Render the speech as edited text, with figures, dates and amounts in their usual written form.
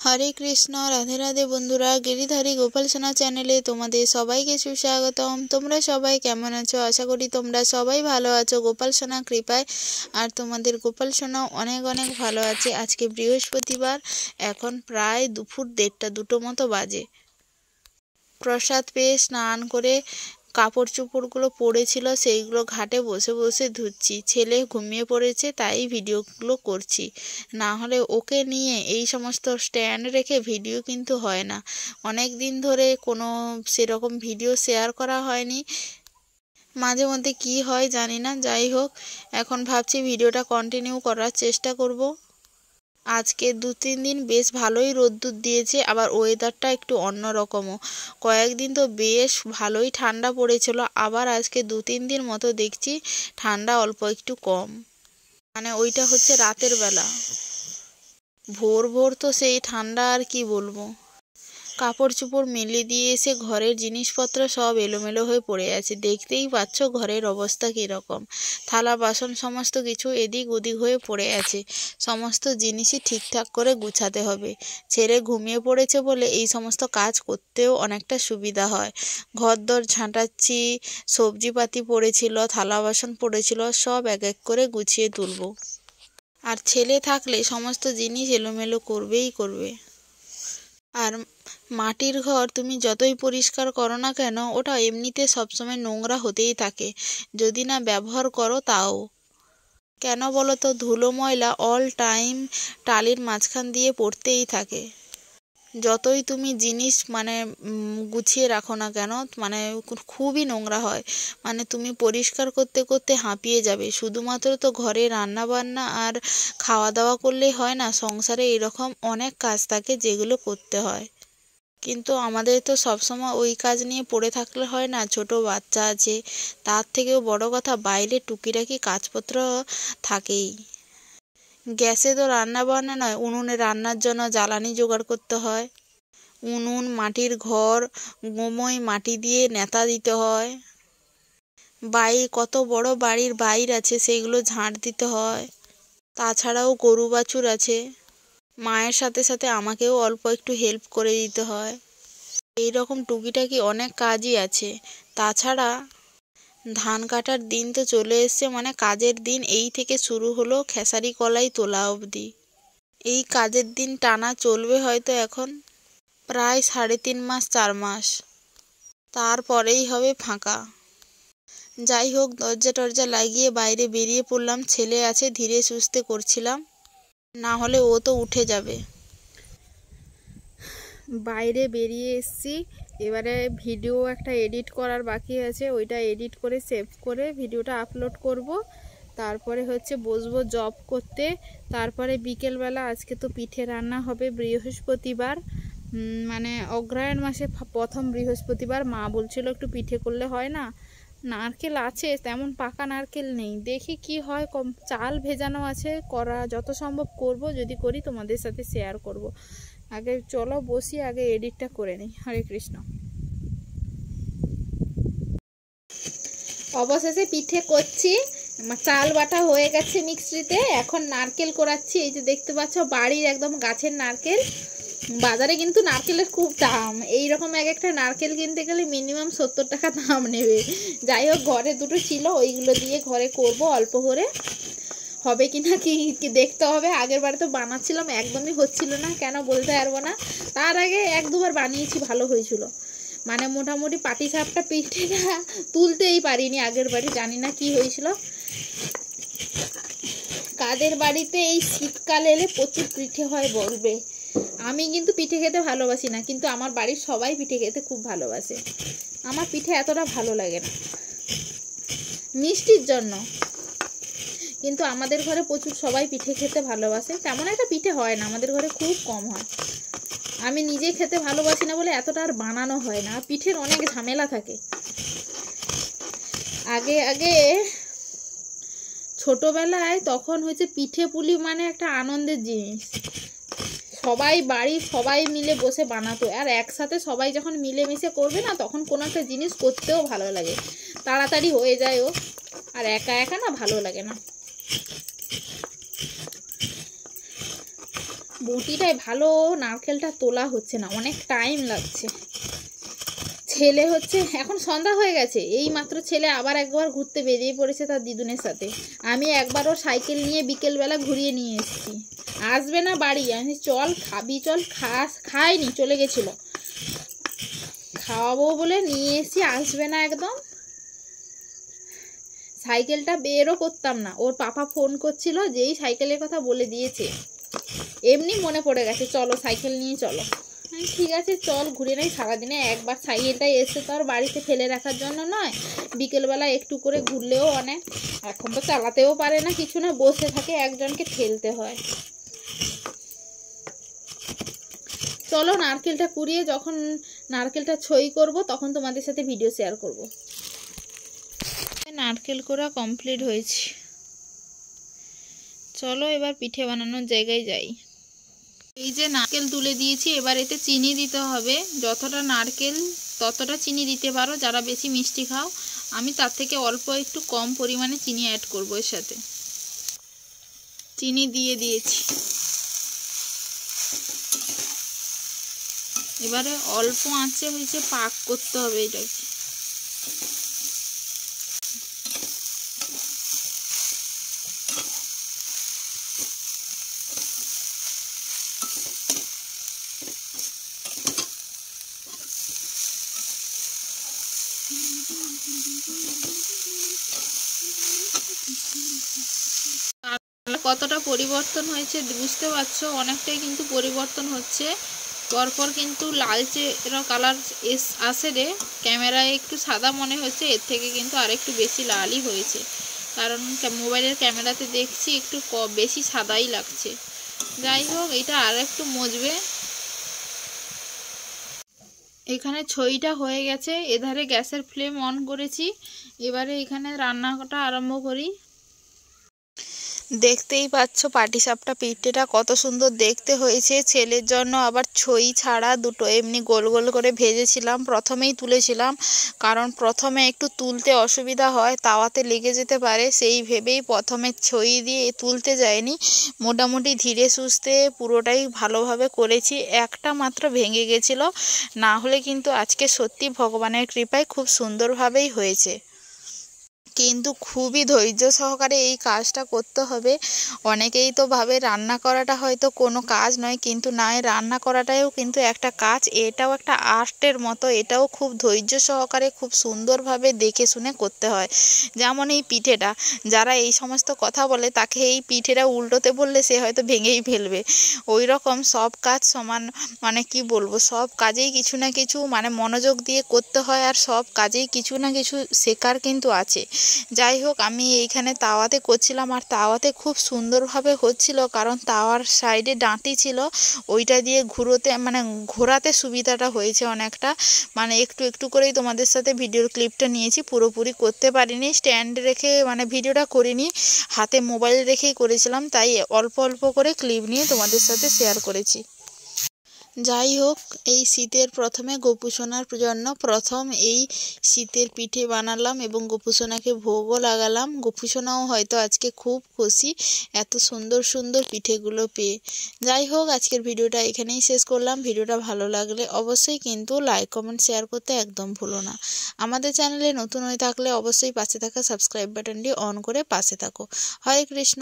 হরে কৃষ্ণ, রাধে রাধে বন্ধুরা। গিরিধারী গোপাল সোনা চ্যানেলে তোমাদের সবাইকে সুস্বাগতম। তোমরা সবাই কেমন আছো? আশা করি তোমরা সবাই ভালো আছো গোপাল সোনা কৃপায়। আর তোমাদের গোপাল সোনা অনেক অনেক ভালো আছে। আজকে বৃহস্পতিবার, এখন প্রায় দুপুর 1:30-2টো মতো বাজে। প্রসাদ পেয়ে স্নান করে কাপড় চোপড়গুলো পড়েছিল, সেইগুলো ঘাটে বসে বসে ধুচ্ছি। ছেলে ঘুমিয়ে পড়েছে, তাই ভিডিওগুলো করছি। না হলে ওকে নিয়ে এই সমস্ত স্ট্যান্ড রেখে ভিডিও কিন্তু হয় না। অনেক দিন ধরে কোনো সেরকম ভিডিও শেয়ার করা হয়নি। মাঝে মধ্যে কি হয় জানি না, যাই হোক এখন ভাবছি ভিডিওটা কন্টিনিউ করার চেষ্টা করব। আজকে 2-3 দিন বেশ ভালোই রোদ্দুর দিয়েছে, আবার ওয়েদারটা একটু অন্যরকমও। কয়েকদিন তো বেশ ভালোই ঠান্ডা পড়েছিল, আবার আজকে 2-3 দিন মতো দেখছি ঠান্ডা অল্প একটু কম। মানে ওইটা হচ্ছে রাতের বেলা, ভোর ভোর তো সেই ঠান্ডা, আর কি বলবো। কাপড় চোপড় মেলে দিয়ে এসে ঘরের জিনিসপত্র সব এলোমেলো হয়ে পড়ে আছে। দেখতেই পাচ্ছ ঘরের অবস্থা কীরকম। থালা বাসন সমস্ত কিছু এদিক ওদিক হয়ে পড়ে আছে। সমস্ত জিনিসই ঠিকঠাক করে গুছাতে হবে। ছেলে ঘুমিয়ে পড়েছে বলে এই সমস্ত কাজ করতেও অনেকটা সুবিধা হয়। ঘরদোর ঝাঁটাচ্ছি, সবজিপাতি পড়েছিল, থালা বাসন পড়েছিল, সব এক এক করে গুছিয়ে তুলব। আর ছেলে থাকলে সমস্ত জিনিস এলোমেলো করবেই করবে। আর মাটির ঘর তুমি যতই পরিষ্কার করো না কেন, ওটা এমনিতে সবসময় নোংরা হতেই থাকে, যদি না ব্যবহার করো তাও। কেন বলো তো? ধুলো ময়লা অল টাইম টালির মাঝখান দিয়ে পড়তেই থাকে। যতই তুমি জিনিস গুছিয়ে রাখো না কেন, খুবই নোংরা হয়। তুমি পরিষ্কার করতে করতে হাঁপিয়ে যাবে। শুধুমাত্র তো ঘরে রান্না বান্না আর খাওয়া দাওয়া করলেই হয় না, সংসারে এরকম অনেক কাজ থাকে যেগুলো করতে হয়। কিন্তু আমাদের তো সবসময় ওই কাজ নিয়ে পড়ে থাকলে হয় না, ছোট বাচ্চা আছে। তার থেকেও বড় কথা, বাইরে টুকিটাকি কাজপত্র থাকেই। গ্যাসে তো রান্না বান্না নয়, উনুনে রান্নার জন্য জ্বালানি জোগাড় করতে হয়। উনুন, মাটির ঘর, গোময় মাটি দিয়ে নেতা দিতে হয়। কত বড় বাড়ির বাইর আছে, সেইগুলো ঝাঁট দিতে হয়। তাছাড়াও গরু বাছুর আছে, মায়ের সাথে সাথে আমাকেও অল্প একটু হেল্প করে দিতে হয়। এই রকম টুকিটাকি অনেক কাজই আছে। তাছাড়া ধান কাটার দিন তো চলে এসছে, কাজের দিন এই থেকে শুরু হলো খেসারি কলাই তোলা অবধি। এই কাজের দিন টানা চলবে হয়তো এখন প্রায় 3.5 মাস 4 মাস, তারপরেই হবে ফাঁকা। যাই হোক, দরজা টরজা লাগিয়ে বাইরে বেরিয়ে পড়লাম। ছেলে আছে, ধীরে সুস্থে করছিলাম, না হলে ও তো উঠে যাবে। বাইরে বেরিয়ে এসছি, এবারে ভিডিও একটা এডিট করার বাকি আছে, ওইটা এডিট করে সেভ করে ভিডিওটা আপলোড করব। তারপরে বসবো জব করতে। তারপরে বিকেলবেলা আজকে তো পিঠে রান্না হবে, বৃহস্পতিবার, অগ্রহায়ণ মাসে প্রথম বৃহস্পতিবার। মা বলছিল একটু পিঠে করলে হয় না। নারকেল আছে, তেমন পাকা নারকেল নেই, দেখি কি হয়। চাল ভেজানো আছে, করা যত সম্ভব করব, যদি করি তোমাদের সাথে শেয়ার করব। আগে চলো বসি, আগে এডিটটা করে নিই। হরে কৃষ্ণ। অবশেষে পিঠে করছি, চাল বাটা হয়ে গেছে মিক্সিতে। এখন নারকেল কোড়াচ্ছি। এই যে দেখতে পাচ্ছ, বাড়ির একদম গাছের নারকেল। বাজারে কিন্তু নারকেলের খুব দাম, এইরকম এক একটা নারকেল কিনতে গেলে মিনিমাম 70 টাকা দাম নেবে। যাই হোক, ঘরে দুটো ছিল, ওইগুলো দিয়ে ঘরে করব অল্প করে। হবে কিনা কি দেখতে হবে। আগের বারে তো বানাচ্ছিলাম, একদমই হচ্ছিল না, কেন বলতে পারবো না। তার আগে 1-2 বার বানিয়েছি, ভালো হয়েছিল। মোটামুটি পাটিসাপটা পিঠেটা তুলতেই পারিনি আগের বাড়ি, জানি না কি হয়েছিল। কাদের বাড়িতে এই শীতকাল এলে প্রচুর পিঠে হয় বলবে। আমি কিন্তু পিঠে খেতে ভালোবাসি না, কিন্তু আমার বাড়ির সবাই পিঠে খেতে খুব ভালোবাসে। আমার পিঠে এতটা ভালো লাগে না মিষ্টির জন্য, কিন্তু আমাদের ঘরে প্রচুর সবাই পিঠে খেতে ভালোবাসে। তেমন একটা পিঠে হয় না আমাদের ঘরে, খুব কম হয়। আমি নিজে খেতে ভালোবাসি না বলে এতটা আর বানানো হয় না। পিঠের অনেক ঝামেলা থাকে। আগে ছোটবেলায় তখন পিঠে পুলি একটা আনন্দের জিনিস। বাড়ির সবাই মিলে বসে বানাতো, আর একসাথে সবাই যখন মিলেমিশে করবে না, তখন কোনো একটা জিনিস করতেও ভালো লাগে, তাড়াতাড়ি হয়ে যায় ও। আর একা একা না ভালো লাগে না। বটিটায় ভালো নারকেলটা তোলা হচ্ছে না, অনেক টাইম লাগছে। ছেলে হচ্ছে এখন সন্ধ্যা হয়ে গেছে, এই মাত্র ছেলে আবার একবার ঘুরতে বেরিয়ে পড়েছে তার দিদুনের সাথে। আমি একবারও সাইকেল নিয়ে বিকেলবেলা ঘুরিয়ে নিয়ে এসেছি, আসবে না বাড়ি। আমি চল খাবি, চল খায়নি, চলে গেছিলো। খাওয়াবো বলে নিয়ে এসেছি, আসবে না একদম। সাইকেলটা বেরও করতাম না, ওর পাপা ফোন করছিল, যেই সাইকেলের কথা বলে দিয়েছে এমনি মনে পড়ে গেছে, চলো সাইকেল নিয়ে চলো। ঠিক আছে চল ঘুরে নাই। সারাদিনে একবার সাইকেলটা এসে তো আর বাড়িতে ফেলে রাখার জন্য নয়, বিকেলবেলা একটু করে ঘুরলেও অনেক। এখন তো চালাতেও পারে না, কিছু না, বসে থাকে, একজনকে ঠেলতে হয়। চলো নারকেলটা কুড়িয়ে যখন নারকেলটা ছই করব তখন তোমাদের সাথে ভিডিও শেয়ার করব। নারকেল কোড়া কমপ্লিট হয়েছে, চলো এবার পিঠে বানানোর জায়গায় যাই। এই যে নারকেল তুলে দিয়েছি, এবার এতে চিনি দিতে হবে। যতটা নারকেল ততটা চিনি দিতে পারো যারা বেশি মিষ্টি খাও। আমি তার থেকে অল্প একটু কম পরিমাণে চিনি অ্যাড করব এর সাথে। চিনি দিয়ে দিয়েছি, এবারে অল্প আঁচে হয়েছে পাক করতে হবে এটাকে। কতটা পরিবর্তন হয়েছে বুঝতে পারছো, অনেকটাই কিন্তু পরিবর্তন হচ্ছে। পরপর কিন্তু লালচে কালার আসে রে, ক্যামেরায় একটু সাদা মনে হচ্ছে, এর থেকে কিন্তু আরেকটু বেশি লালই হয়েছে, কারণ মোবাইলের ক্যামেরাতে দেখছি একটু বেশি সাদাই লাগছে। যাই হোক, এটা আর একটু মজবে। এখানে ছইটা হয়ে গেছে, এধারে গ্যাসের ফ্লেম অন করেছি। এবারে এখানে রান্নাটা আরম্ভ করি। দেখতেই পাচ্ছ পাটিসাপটা পিঠেটা কত সুন্দর দেখতে হয়েছে। ছেলের জন্য আবার ছই ছাড়া দুটো এমনি গোল গোল করে ভেজেছিলাম, প্রথমেই তুলেছিলাম, কারণ প্রথমে একটু তুলতে অসুবিধা হয়, তাওয়াতে লেগে যেতে পারে, সেই ভেবেই প্রথমে ছই দিয়ে তুলতে যায়নি। মোটামুটি ধীরে সুস্থে পুরোটাই ভালোভাবে করেছি, একটা মাত্র ভেঙে গেছিল, না হলে কিন্তু আজকে সত্যি ভগবানের কৃপায় খুব সুন্দরভাবেই হয়েছে। কিন্তু খুবই ধৈর্য সহকারে এই কাজটা করতে হবে। অনেকেই তো ভাবে রান্না করাটা হয়তো কোনো কাজ নয়, কিন্তু না, রান্না করাটাও কিন্তু একটা কাজ, এটাও একটা আর্টের মতো, এটাও খুব ধৈর্য সহকারে খুব সুন্দরভাবে দেখে শুনে করতে হয়। যেমন এই পিঠেটা, যারা এই সমস্ত কথা বলে তাকে এই পিঠেটা উল্টোতে বললে সে হয়তো ভেঙেই ফেলবে। ওই রকম সব কাজ সমান, মানে কি বলবো, সব কাজেই কিছু না কিছু মানে মনোযোগ দিয়ে করতে হয়, আর সব কাজেই কিছু না কিছু শেখার কিন্তু আছে। যাই হোক, আমি এইখানে তাওয়াতে করছিলাম, আর তাওয়াতে খুব সুন্দরভাবে হচ্ছিল, কারণ তাওয়ার সাইডে ডাঁটি ছিল, ওইটা দিয়ে ঘোরাতে সুবিধাটা হয়েছে অনেকটা। মানে একটু একটু করেই তোমাদের সাথে ভিডিওর ক্লিপটা নিয়েছি, পুরোপুরি করতে পারিনি, স্ট্যান্ড রেখে ভিডিওটা করিনি, হাতে মোবাইল রেখেই করেছিলাম, তাই অল্প অল্প করে ক্লিপ নিয়ে তোমাদের সাথে শেয়ার করেছি। যাই হোক, এই শীতের প্রথমে গোপুসোনার জন্য প্রথম এই শীতের পিঠে বানালাম এবং গোপুসোনাকে ভোগও লাগালাম। গোপুসোনাও হয়তো আজকে খুব খুশি এত সুন্দর সুন্দর পিঠেগুলো পেয়ে। যাই হোক, আজকের ভিডিওটা এখানেই শেষ করলাম। ভিডিওটা ভালো লাগলে অবশ্যই কিন্তু লাইক কমেন্ট শেয়ার করতে একদম ভুলো না। আমাদের চ্যানেলে নতুন হয়ে থাকলে অবশ্যই পাশে থাকা সাবস্ক্রাইব বাটনটি অন করে পাশে থাকো। হরে কৃষ্ণ।